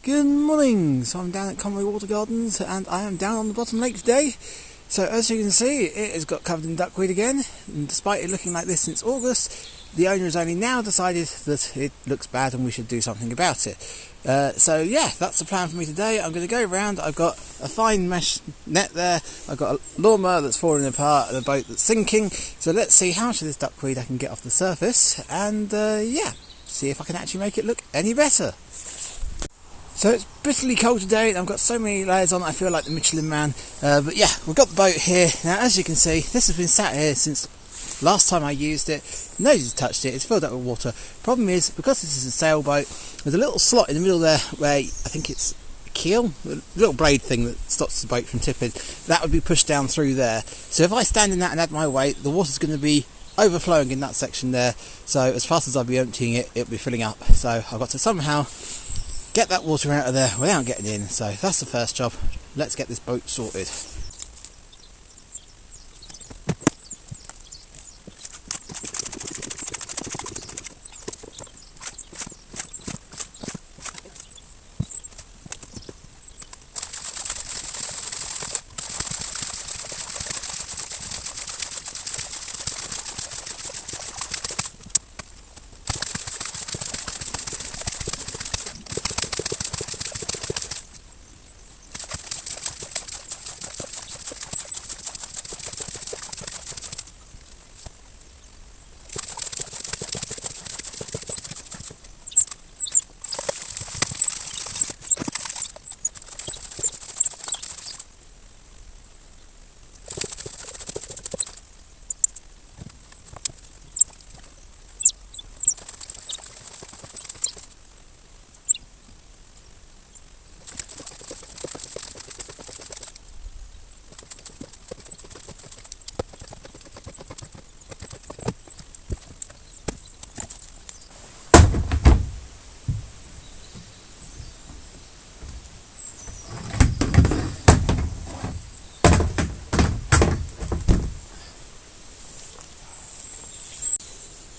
Good morning. So I'm down at Conway Water Gardens and I am down on the bottom lake today. So as you can see, it has got covered in duckweed again, and despite it looking like this since August, the owner has only now decided that it looks bad and we should do something about it. So yeah, that's the plan for me today. I'm going to go around. I've got a fine mesh net there, I've got a lawnmower that's falling apart and a boat that's sinking. So let's see how much of this duckweed I can get off the surface, and yeah, see if I can actually make it look any better. So it's bitterly cold today and I've got so many layers on I feel like the Michelin Man. But yeah, we've got the boat here. Now as you can see, this has been sat here since last time I used it. Nobody's touched it, it's filled up with water. Problem is, because this is a sailboat, there's a little slot in the middle there where I think it's a keel, a little blade thing that stops the boat from tipping. That would be pushed down through there. So if I stand in that and add my weight, the water's going to be overflowing in that section there. So as fast as I'll be emptying it, it'll be filling up. So I've got to somehow get that water out of there without getting in. So that's the first job. Let's get this boat sorted.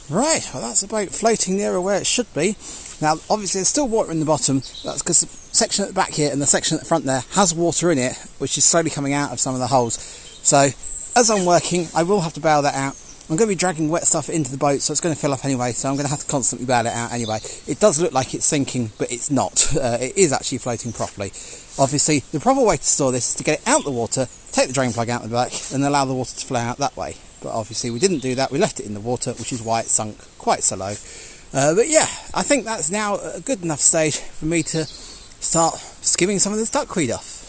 Right, well that's the boat floating nearer where it should be. Now obviously there's still water in the bottom. That's because the section at the back here and the section at the front there has water in it, which is slowly coming out of some of the holes. So as I'm working, I will have to bail that out. I'm going to be dragging wet stuff into the boat, so it's going to fill up anyway, so I'm going to have to constantly bail it out anyway. It does look like it's sinking, but it's not. It is actually floating properly. Obviously the proper way to store this is to get it out the water, take the drain plug out the back and allow the water to flow out that way. But obviously we didn't do that, we left it in the water, which is why it sunk quite so low. But yeah, I think that's now a good enough stage for me to start skimming some of this duckweed off.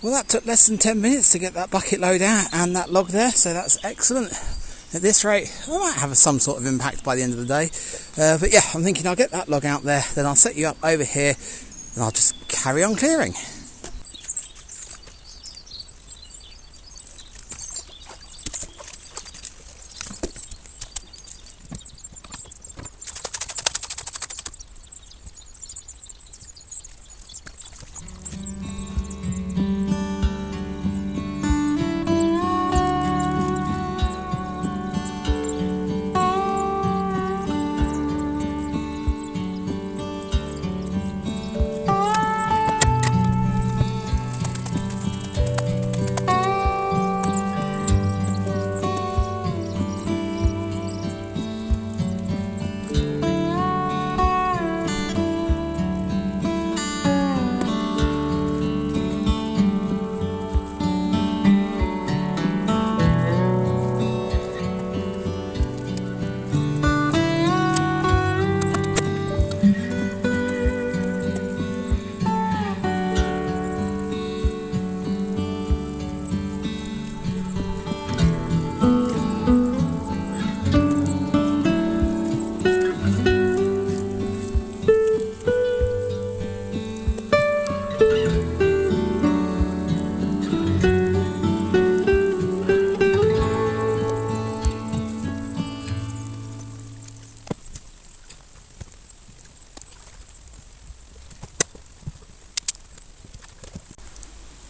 Well, that took less than 10 minutes to get that bucket load out and that log there, so that's excellent. At this rate, I might have some sort of impact by the end of the day. But yeah, I'm thinking I'll get that log out there, then I'll set you up over here, and I'll just carry on clearing.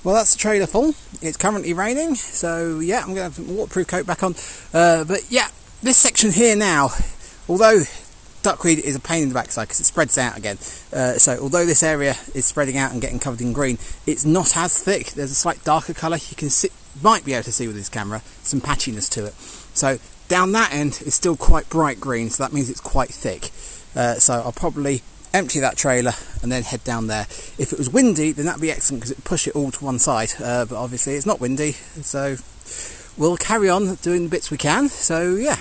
Well, that's the trailer full. It's currently raining, so yeah, I'm going to have a waterproof coat back on. But yeah, this section here now, although duckweed is a pain in the backside because it spreads out again, so although this area is spreading out and getting covered in green, it's not as thick. There's a slight darker colour. You can see, might be able to see with this camera, some patchiness to it. So down that end is still quite bright green, so that means it's quite thick. So I'll probably empty that trailer and then head down there. If it was windy, then that'd be excellent because it'd push it all to one side, but obviously it's not windy, so we'll carry on doing the bits we can. So yeah.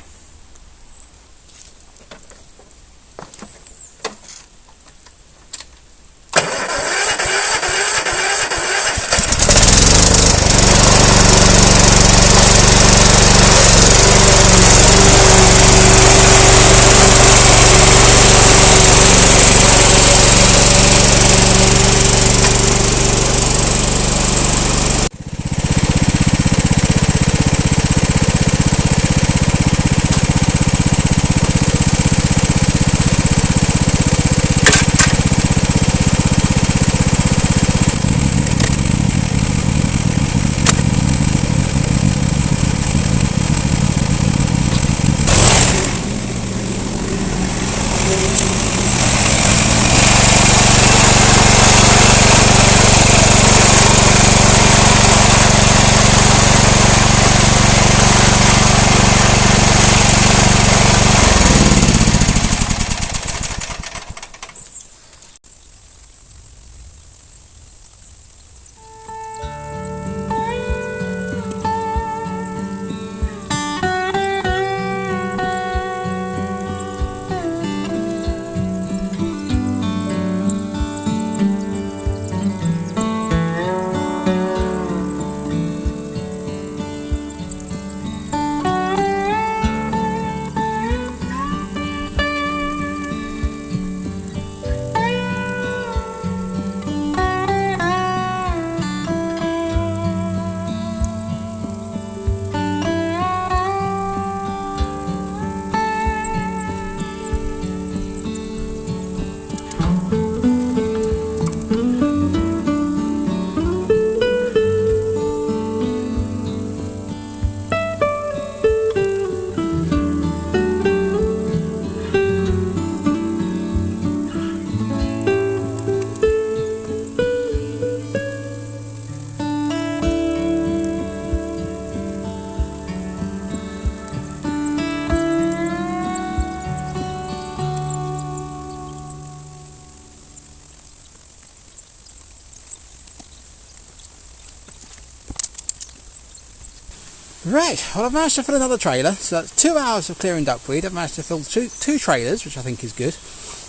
Right, well I've managed to fill another trailer, so that's 2 hours of clearing duckweed. I've managed to fill two trailers, which I think is good.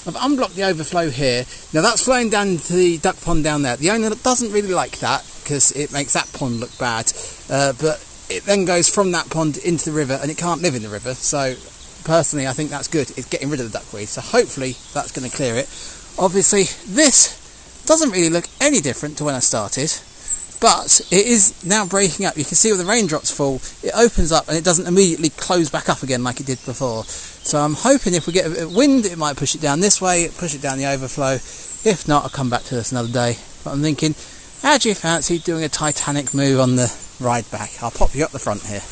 I've unblocked the overflow here. Now that's flowing down to the duck pond down there. The owner doesn't really like that. because it makes that pond look bad, but it then goes from that pond into the river and it can't live in the river. So personally I think that's good. It's getting rid of the duckweed, so hopefully that's going to clear it. Obviously this doesn't really look any different to when I started, but it is now breaking up. You can see where the raindrops fall, it opens up and it doesn't immediately close back up again like it did before. So I'm hoping if we get a bit of wind it might push it down this way, push it down the overflow. If not, I'll come back to this another day. But I'm thinking, how do you fancy doing a Titanic move on the ride back? I'll pop you up the front here.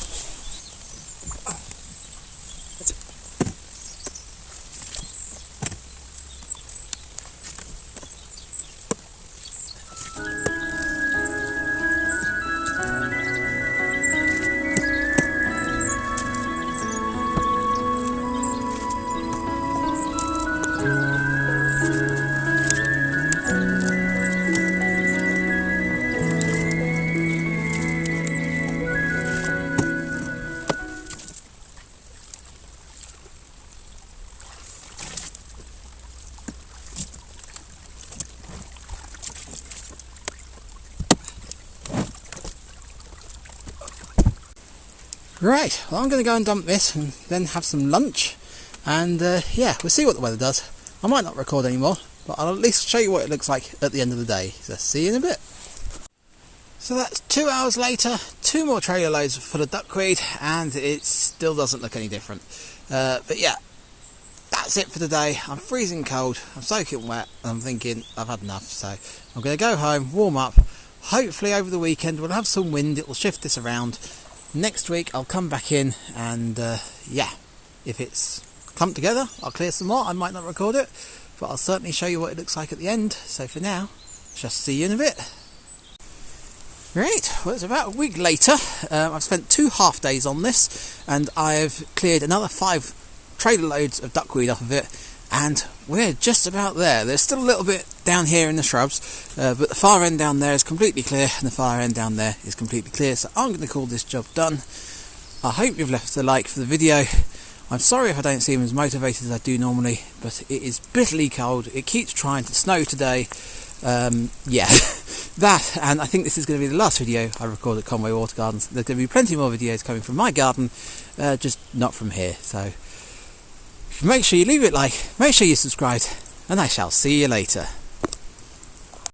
Right, well I'm going to go and dump this and then have some lunch, and yeah, we'll see what the weather does. I might not record anymore, but I'll at least show you what it looks like at the end of the day. So see you in a bit. So that's 2 hours later, 2 more trailer loads full of duckweed, and it still doesn't look any different. But yeah, that's it for today. I'm freezing cold, I'm soaking wet, and I'm thinking I've had enough. So I'm going to go home, warm up. Hopefully over the weekend we'll have some wind, it will shift this around. Next week I'll come back in and yeah, if it's clumped together I'll clear some more. I might not record it, but I'll certainly show you what it looks like at the end. So for now, just see you in a bit. Right, well it's about a week later. I've spent 2 half days on this and I've cleared another 5 trailer loads of duckweed off of it, and we're just about there. There's still a little bit down here in the shrubs, but the far end down there is completely clear and the far end down there is completely clear, so I'm going to call this job done. I hope you've left a like for the video. I'm sorry if I don't seem as motivated as I do normally, but it is bitterly cold. It keeps trying to snow today. Yeah, that, and I think this is going to be the last video I record at Conway Water Gardens. There's going to be plenty more videos coming from my garden, just not from here. So make sure you leave it a like, make sure you subscribe, and I shall see you later.